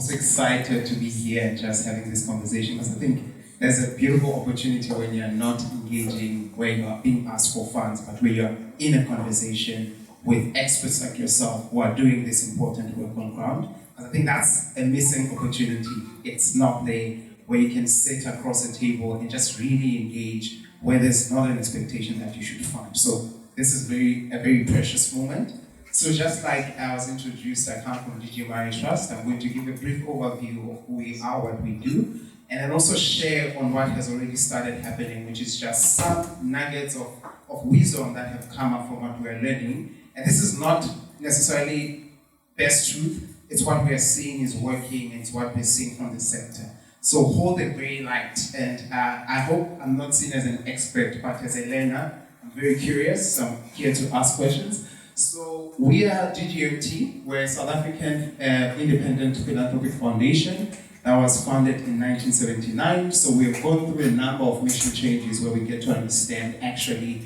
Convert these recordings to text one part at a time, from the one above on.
Excited to be here and just having this conversation, because I think there's a beautiful opportunity when you're not engaging where you are being asked for funds, but where you're in a conversation with experts like yourself who are doing this important work on ground. And I think that's a missing opportunity. It's not there where you can sit across a table and just really engage where there's not an expectation that you should fund. So this is a very precious moment. So just like I was introduced, I come from DG Mari Trust. I'm going to give a brief overview of who we are, what we do, and then also share on what has already started happening, which is just some nuggets of wisdom that have come up from what we're learning. And this is not necessarily best truth. It's what we are seeing is working, it's what we're seeing from the sector. So hold it very light. And I hope I'm not seen as an expert, but as a learner. I'm very curious, so I'm here to ask questions. So we are GGMT, we're a South African independent philanthropic foundation that was founded in 1979. So we've gone through a number of mission changes where we get to understand actually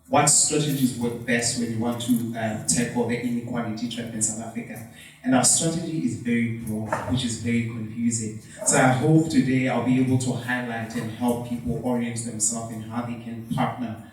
what strategies work best when you want to tackle the inequality trap in South Africa. And our strategy is very broad, which is very confusing. So I hope today I'll be able to highlight and help people orient themselves in how they can partner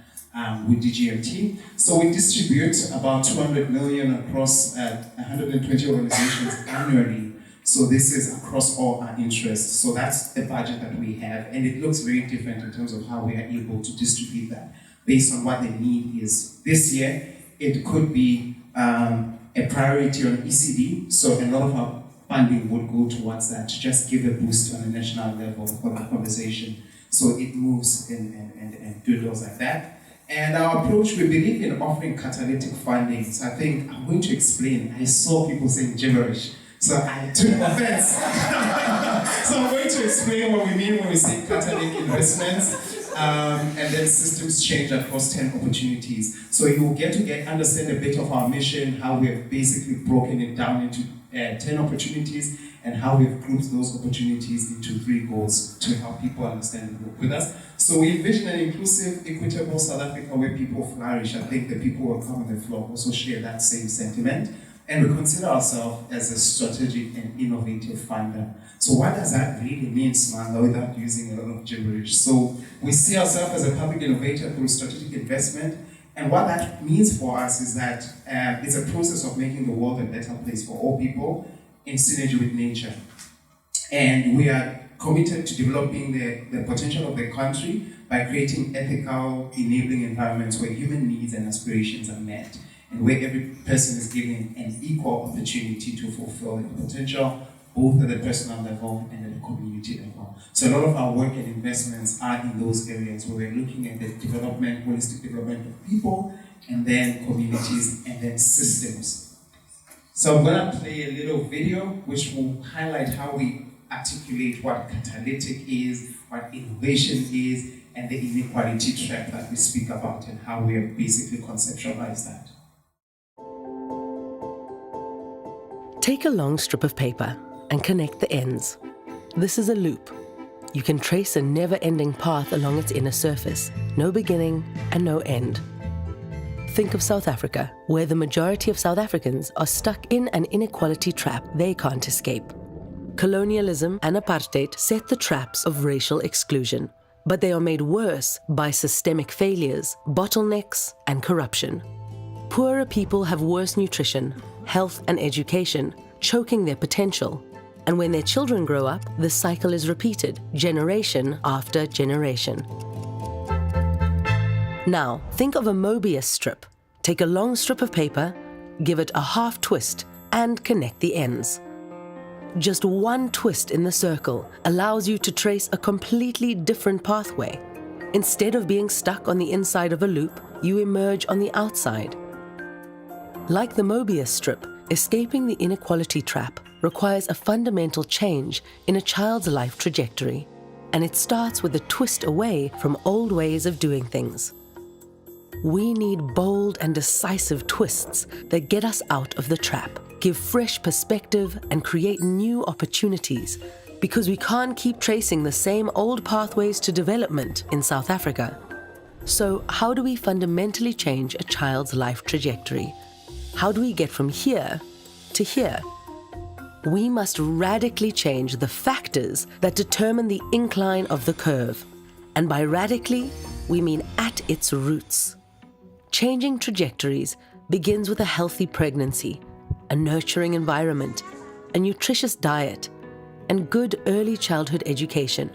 with DGMT. So we distribute about 200 million across 120 organizations annually. So this is across all our interests. So that's the budget that we have, and it looks very different in terms of how we are able to distribute that based on what the need is. This year, it could be a priority on ECD, so a lot of our funding would go towards that to just give a boost on a national level for that conversation. So it moves and doodles like that. And our approach, we believe in offering catalytic funding. So I think I'm going to explain. I saw people saying gibberish, so I took offense. So I'm going to explain what we mean when we say catalytic investments, and then systems change across 10 opportunities. So you'll get to understand a bit of our mission, how we have basically broken it down into 10 opportunities, and how we've grouped those opportunities into 3 goals to help people understand and work with us. So we envision an inclusive, equitable South Africa where people flourish. I think the people who come on the floor also share that same sentiment. And we consider ourselves as a strategic and innovative funder. So what does that really mean, Smanga, without using a lot of gibberish? So we see ourselves as a public innovator through strategic investment. And what that means for us is that it's a process of making the world a better place for all people in synergy with nature. And we are committed to developing the potential of the country by creating ethical, enabling environments where human needs and aspirations are met, and where every person is given an equal opportunity to fulfill their potential, both at the personal level and at the community level. So a lot of our work and investments are in those areas where we're looking at the development, holistic development of people, and then communities, and then systems. So I'm gonna play a little video which will highlight how we articulate what catalytic is, what innovation is, and the inequality trap that we speak about, and how we have basically conceptualized that. Take a long strip of paper and connect the ends. This is a loop. You can trace a never-ending path along its inner surface, no beginning and no end. Think of South Africa, where the majority of South Africans are stuck in an inequality trap they can't escape. Colonialism and apartheid set the traps of racial exclusion, but they are made worse by systemic failures, bottlenecks, and corruption. Poorer people have worse nutrition, health, and education, choking their potential. And when their children grow up, the cycle is repeated, generation after generation. Now, think of a Mobius strip. Take a long strip of paper, give it a half twist, and connect the ends. Just one twist in the circle allows you to trace a completely different pathway. Instead of being stuck on the inside of a loop, you emerge on the outside. Like the Mobius strip, escaping the inequality trap requires a fundamental change in a child's life trajectory, and it starts with a twist away from old ways of doing things. We need bold and decisive twists that get us out of the trap, give fresh perspective, and create new opportunities because we can't keep tracing the same old pathways to development in South Africa. So how do we fundamentally change a child's life trajectory? How do we get from here to here? We must radically change the factors that determine the incline of the curve. And by radically, we mean at its roots. Changing trajectories begins with a healthy pregnancy, a nurturing environment, a nutritious diet, and good early childhood education.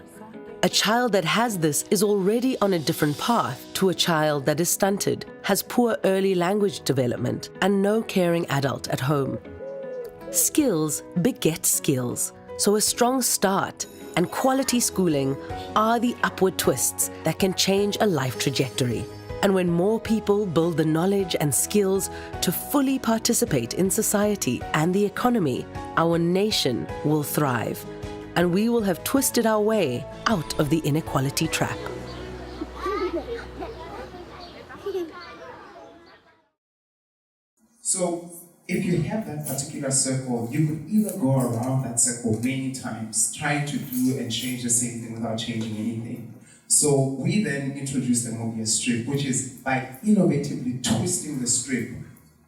A child that has this is already on a different path to a child that is stunted, has poor early language development, and no caring adult at home. Skills beget skills, so a strong start and quality schooling are the upward twists that can change a life trajectory. And when more people build the knowledge and skills to fully participate in society and the economy, our nation will thrive, and we will have twisted our way out of the inequality trap. So, if you have that particular circle, you could either go around that circle many times, trying to do and change the same thing without changing anything. So we then introduced the Mobius strip, which is by innovatively twisting the strip,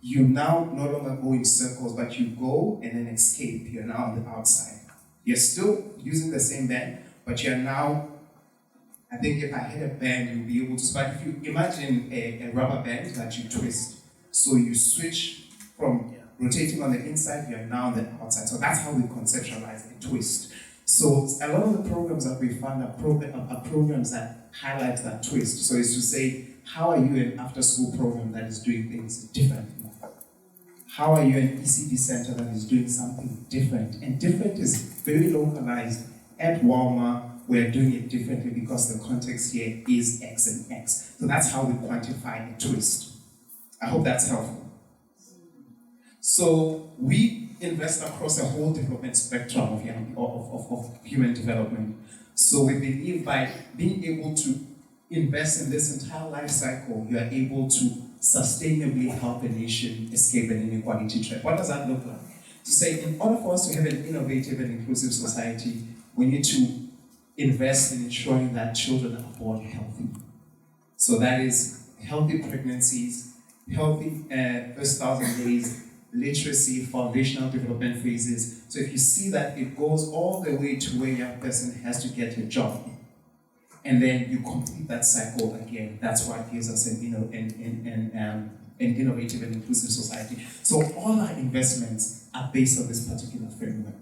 you now no longer go in circles, but you go and then escape. You're now on the outside. You're still using the same band, but you're now, I think if I hit a band, you'll be able to, but if you imagine a rubber band that you twist, so you switch from rotating on the inside, you're now on the outside. So that's how we conceptualize a twist. So a lot of the programs that we fund are programs that highlight that twist. So it's to say, how are you an after-school program that is doing things differently? How are you an ECD center that is doing something different? And different is very localized. At Walmart, we're doing it differently because the context here is X and X. So that's how we quantify a twist. I hope that's helpful. So we invest across a whole development spectrum of human development. So we believe by being able to invest in this entire life cycle, you are able to sustainably help a nation escape an inequality trap. What does that look like? To say, in order for us to have an innovative and inclusive society, we need to invest in ensuring that children are born healthy. So that is healthy pregnancies, healthy first 1,000 days, literacy, foundational development phases. So if you see that it goes all the way to where a young person has to get a job, and then you complete that cycle again, that's what gives us an innovative and inclusive society. So all our investments are based on this particular framework.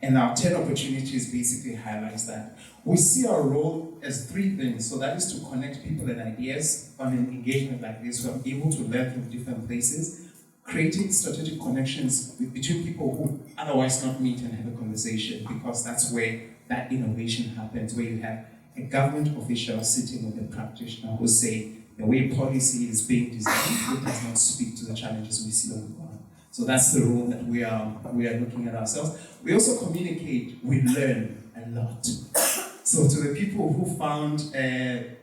And our 10 opportunities basically highlights that. We see our role as 3 things. So that is to connect people and ideas on an engagement like this. We are able to learn from different places, creating strategic connections between people who otherwise not meet and have a conversation, because that's where that innovation happens, where you have a government official sitting with a practitioner who say the way policy is being designed, it does not speak to the challenges we see on the ground. So that's the role that we are looking at ourselves. We also communicate, we learn a lot. So to the people who found the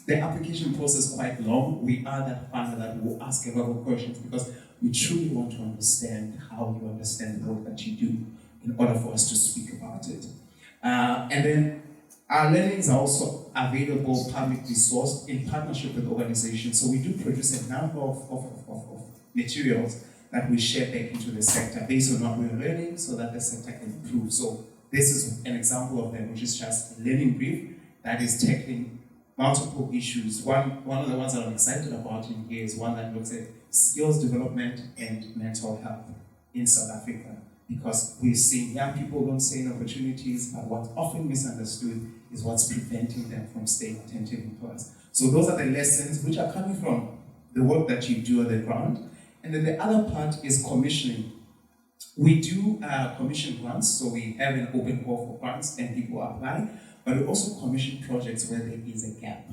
application process quite long, we are that partner that will ask a lot of questions because we truly want to understand how you understand the work that you do in order for us to speak about it. And then our learnings are also available publicly sourced in partnership with organizations. So we do produce a number of materials that we share back into the sector based on what we're learning so that the sector can improve. So this is an example of them, which is just a learning brief that is tackling multiple issues. One of the ones that I'm excited about in here is one that looks at skills development and mental health in South Africa. Because we're seeing young people don't stay in opportunities, but what's often misunderstood is what's preventing them from staying attentive in class. So those are the lessons which are coming from the work that you do on the ground. And then the other part is commissioning. We do commission grants, so we have an open call for grants and people apply, but we also commission projects where there is a gap.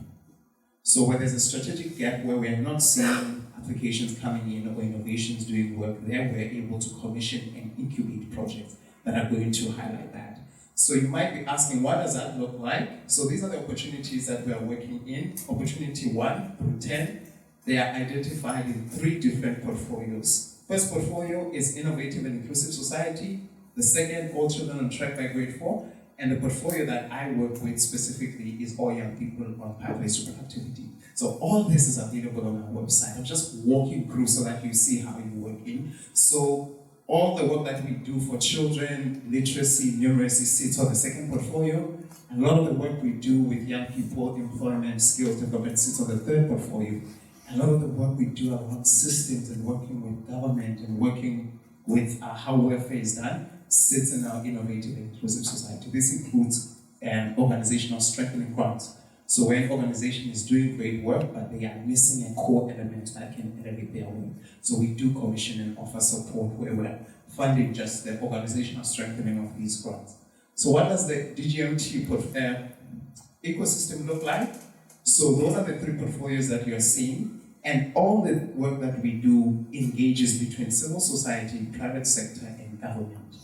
So where there's a strategic gap where we're not seeing applications coming in or innovations doing work there, we're able to commission and incubate projects that are going to highlight that. So you might be asking, what does that look like? So these are the opportunities that we are working in. Opportunity 1 through 10, they are identified in 3 different portfolios. First portfolio is innovative and inclusive society. The second, all children on track by grade 4. And the portfolio that I work with specifically is all young people on pathways to productivity. So all this is available on our website. I'm just walking through so that you see how you work in. So all the work that we do for children, literacy, numeracy sits on the second portfolio. A lot of the work we do with young people, employment, skills development sits on the third portfolio. A lot of the work we do around systems and working with government and working with how welfare is done sits in our innovative and inclusive society. This includes organizational strengthening grants. So when an organization is doing great work, but they are missing a core element that can elevate their work. So we do commission and offer support where we're funding just the organizational strengthening of these grants. So what does the DGMT ecosystem look like? So those are the 3 portfolios that you're seeing. And all the work that we do engages between civil society, private sector, and government.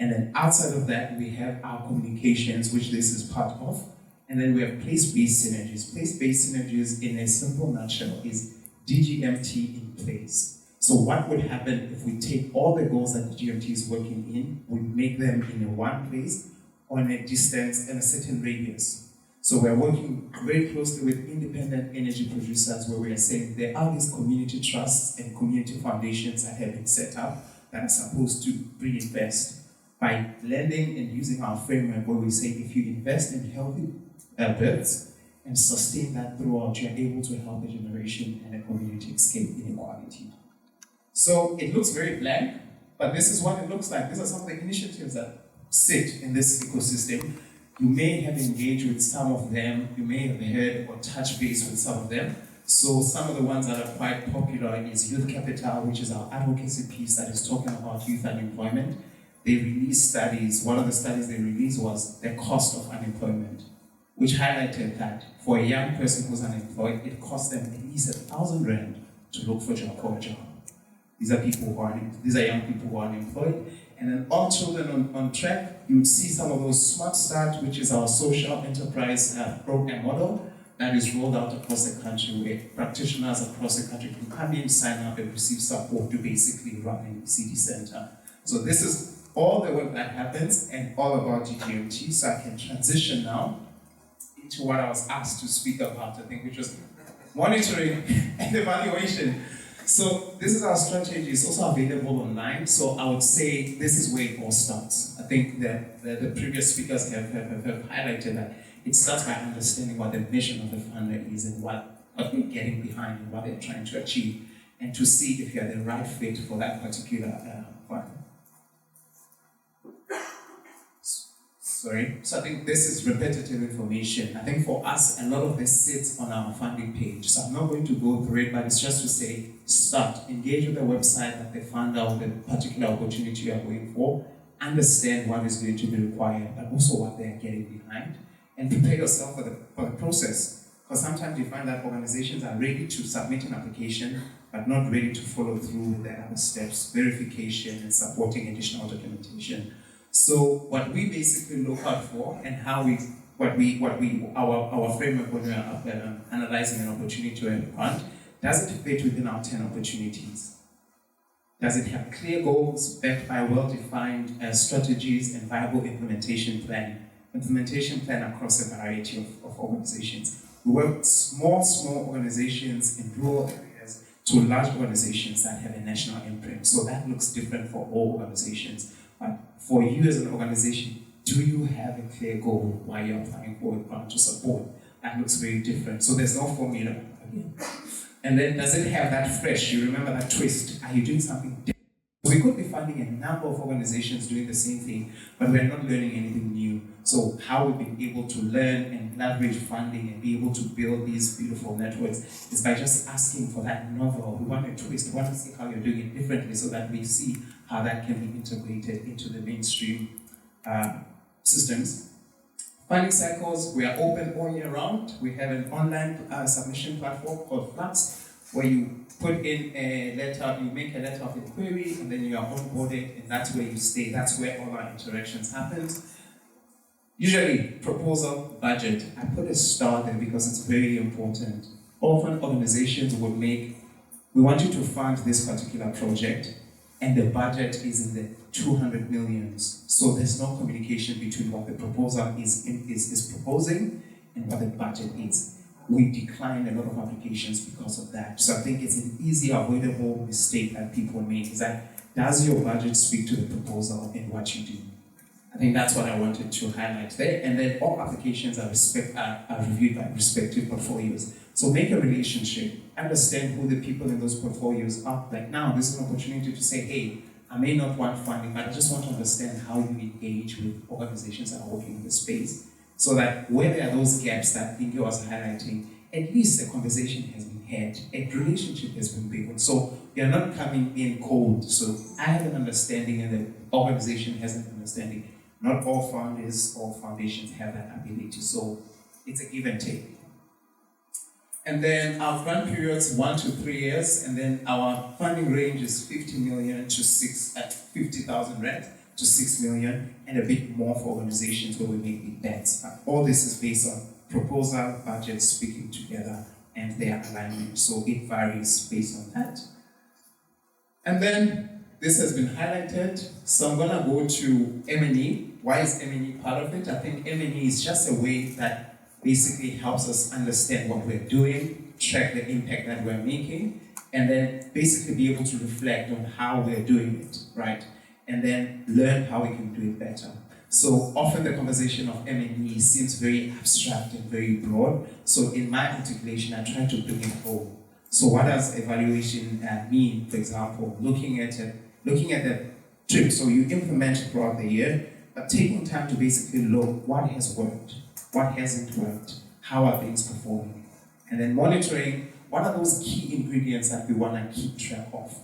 And then outside of that, we have our communications, which this is part of. And then we have place-based synergies. Place-based synergies, in a simple nutshell, is DGMT in place. So what would happen if we take all the goals that DGMT is working in, we make them in one place, on a distance and a certain radius. So we're working very closely with independent energy producers where we are saying there are these community trusts and community foundations that have been set up that are supposed to reinvest by lending and using our framework where we say if you invest in healthy births and sustain that throughout, you're able to help a generation and a community escape inequality. So it looks very blank, but this is what it looks like. These are some of the initiatives that sit in this ecosystem. You may have engaged with some of them, you may have heard or touched base with some of them. So some of the ones that are quite popular is Youth Capital, which is our advocacy piece that is talking about youth unemployment. They released studies. One of the studies they released was the cost of unemployment, which highlighted that for a young person who's unemployed, it costs them at least 1,000 rand to look for a job. These are young people who are unemployed. And then all children on track, you would see some of those Smart Start, which is our social enterprise program model that is rolled out across the country where practitioners across the country can come in, sign up, and receive support to basically run an ECD center. So this is all the work that happens and all about GGMT. So I can transition now into what I was asked to speak about, I think, which was monitoring and evaluation. So this is our strategy. It's also available online. So I would say this is where it all starts. I think that the previous speakers have highlighted that it starts by understanding what the mission of the funder is and what they're getting behind and what they're trying to achieve, and to see if you're the right fit for that particular fund. Sorry. So I think this is repetitive information. I think for us, a lot of this sits on our funding page. So I'm not going to go through it, but it's just to say, start, engage with the website that they found out the particular opportunity you are going for, understand what is going to be required, but also what they are getting behind, and prepare yourself for the process. Because sometimes you find that organizations are ready to submit an application, but not ready to follow through with the other steps, verification and supporting additional documentation. So what we basically look out for and our framework when we are analyzing an opportunity to a fund, does it fit within our 10 opportunities? Does it have clear goals backed by well-defined strategies and viable implementation plan across a variety of organizations? We work with small organizations in rural areas to large organizations that have a national imprint. So that looks different for all organizations. But for you as an organization, do you have a clear goal while you're applying for a grant to support? That looks very different. So there's no formula again. And then does it have that fresh? You remember that twist? Are you doing something different? We could be funding a number of organizations doing the same thing, but we're not learning anything new. So how we've been able to learn and leverage funding and be able to build these beautiful networks is by just asking for that novel. We want a twist. We want to see how you're doing it differently so that we see how that can be integrated into the mainstream systems. Funding cycles, we are open all year round. We have an online submission platform called Flux, where you put in a letter, you make a letter of inquiry, and then you are onboarded, and that's where you stay. That's where all our interactions happen. Usually, proposal, budget. I put a star there because it's very important. Often organizations would make, we want you to fund this particular project, and the budget is in the 200 millions. So there's no communication between what the proposal is proposing and what the budget is. We decline a lot of applications because of that. So I think it's an easy, avoidable mistake that people make, is that, does your budget speak to the proposal and what you do? I think that's what I wanted to highlight there. And then all applications are reviewed by respective portfolios. So make a relationship, understand who the people in those portfolios are. Like now, this is an opportunity to say, hey, I may not want funding, but I just want to understand how you engage with organizations that are working in the space, so that where there are those gaps that Inge was highlighting, at least a conversation has been had, a relationship has been built. So you're not coming in cold. So I have an understanding and the organization has an understanding. Not all founders or foundations have that ability. So it's a give and take. And then our grant periods 1 to 3 years, and then our funding range is 50 million to 50,000 rand to 6 million, and a bit more for organizations where we make big bets. But all this is based on proposal, budget speaking together, and their alignment. So it varies based on that. And then this has been highlighted. So I'm gonna go to M&E. Why is M&E part of it? I think M&E is just a way that basically helps us understand what we're doing, track the impact that we're making, and then basically be able to reflect on how we're doing it, right? And then learn how we can do it better. So often the conversation of M&E seems very abstract and very broad. So in my articulation, I try to bring it home. So what does evaluation mean? For example, looking at the trip. So you implement throughout the year, but taking time to basically look what has worked, what hasn't worked, how are things performing, and then monitoring what are those key ingredients that we want to keep track of.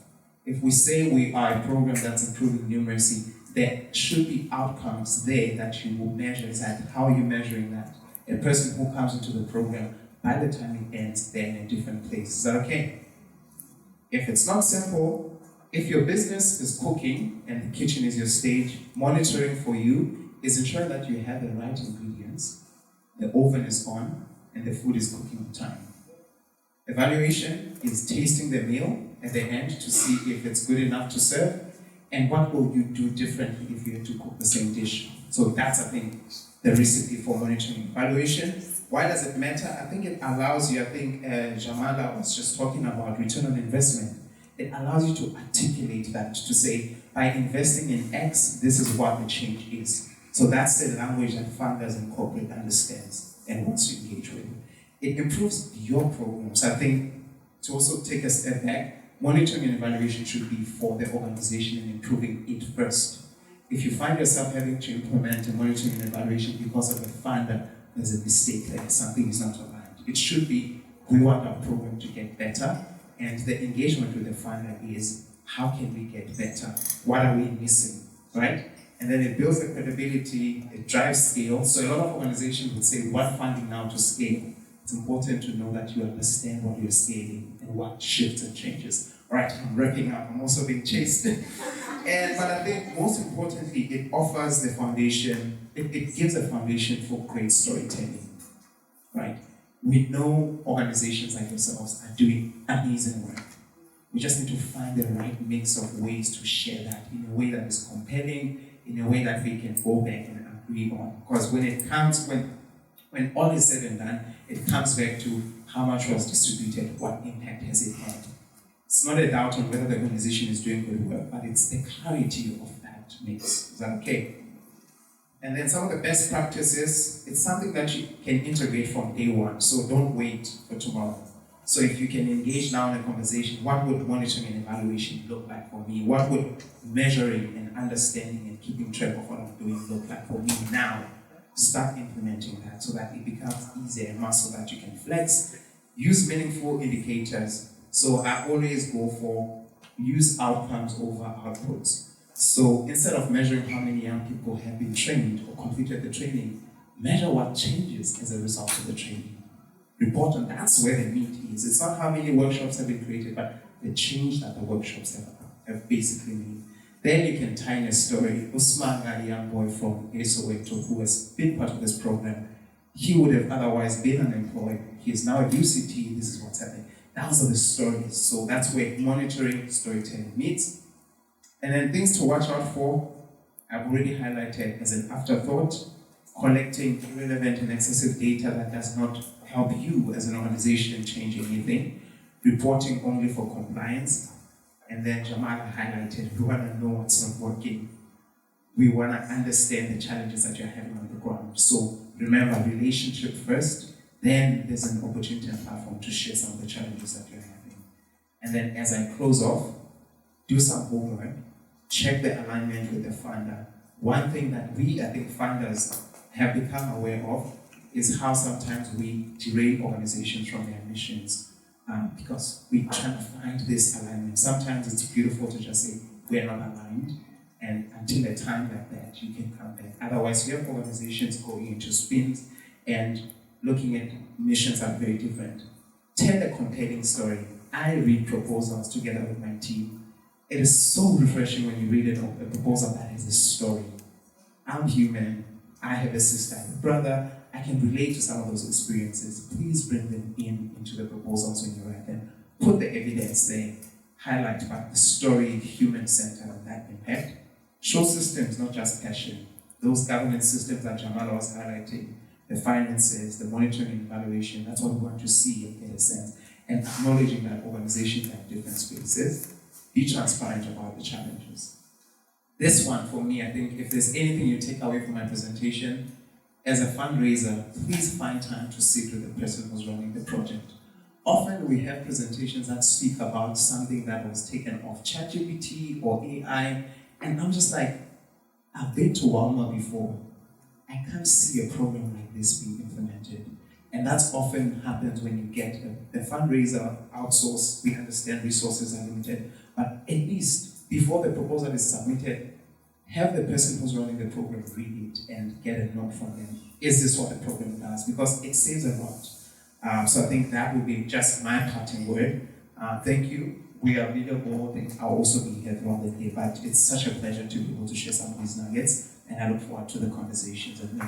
If we say we are a program that's improving numeracy, there should be outcomes there that you will measure. Is that how are you measuring that? A person who comes into the program, by the time it ends, they're in a different place. Is that okay? If it's not simple, if your business is cooking and the kitchen is your stage, monitoring for you is ensuring that you have the right ingredients, the oven is on, and the food is cooking on time. Evaluation is tasting the meal at the end to see if it's good enough to serve, and what will you do differently if you had to cook the same dish. So that's, I think, the recipe for monitoring evaluation. Why does it matter? I think it allows you, I think Jamala was just talking about return on investment. It allows you to articulate that, to say, by investing in X, this is what the change is. So that's the language that funders and corporate understands and wants to engage with. It improves your programs. I think to also take a step back, monitoring and evaluation should be for the organization and improving it first. If you find yourself having to implement a monitoring and evaluation because of a funder, there's a mistake there, something is not aligned. It should be, we want our program to get better, and the engagement with the funder is, how can we get better? What are we missing, right? And then it builds the credibility, it drives scale. So a lot of organizations would say, what funding now to scale? It's important to know that you understand what you're scaling and what shifts and changes. All right, I'm wrapping up. I'm also being chased. But I think most importantly, it offers the foundation, it gives a foundation for great storytelling, right? We know organizations like yourselves are doing amazing work. We just need to find the right mix of ways to share that in a way that is compelling, in a way that we can go back and agree on. Because when all is said and done, it comes back to how much was distributed, what impact has it had. It's not a doubt on whether the organization is doing good work, but it's the clarity of that mix. Is that okay? And then some of the best practices, it's something that you can integrate from day one, so don't wait for tomorrow. So if you can engage now in a conversation, what would monitoring and evaluation look like for me? What would measuring and understanding and keeping track of what I'm doing look like for me now? Start implementing that so that it becomes easier and muscle that you can flex. Use meaningful indicators. So I always go for use outcomes over outputs. So instead of measuring how many young people have been trained or completed the training, measure what changes as a result of the training. Report on that's where the meat is. It's not how many workshops have been created, but the change that the workshops have basically made. Then you can tie in a story. Smangaliso, a young boy from Soweto who has been part of this program, he would have otherwise been unemployed. He is now at UCT, this is what's happening. Those are the stories. So that's where monitoring, storytelling meets. And then things to watch out for, I've already highlighted as an afterthought, collecting irrelevant and excessive data that does not help you as an organization change anything, reporting only for compliance, and then Jamala highlighted, we want to know what's not working. We want to understand the challenges that you're having on the ground. So remember, relationship first, then there's an opportunity and platform to share some of the challenges that you're having. And then as I close off, do some homework, check the alignment with the funder. One thing that I think funders have become aware of is how sometimes we derail organizations from their missions because we try to find this alignment. Sometimes it's beautiful to just say, we're not aligned, and until a time like that, you can come back. Otherwise, you have organizations going into spins and looking at missions that are very different. Tell a compelling story. I read proposals together with my team. It is so refreshing when you read a proposal that has a story. I'm human. I have a sister, I have a brother. I can relate to some of those experiences. Please bring them into the proposals when you write them. Put the evidence there. Highlight back the story, human-centered, and that impact. Show systems, not just passion. Those governance systems that Jamala was highlighting, the finances, the monitoring and evaluation, that's what we want to see and get a sense. And acknowledging that organizations have different spaces. Be transparent about the challenges. This one, for me, I think if there's anything you take away from my presentation, as a fundraiser, please find time to sit with the person who's running the project. Often we have presentations that speak about something that was taken off ChatGPT or AI, and I'm just like, I've been to Walmart before. I can't see a program like this being implemented. And that's often happens when you get a fundraiser outsourced. We understand resources are limited, but at least before the proposal is submitted, have the person who's running the program read it and get a note from them. Is this what the program does? Because it saves a lot. So I think that would be just my parting word. Thank you. We are available. I'll also be here throughout the day, but it's such a pleasure to be able to share some of these nuggets, and I look forward to the conversations and the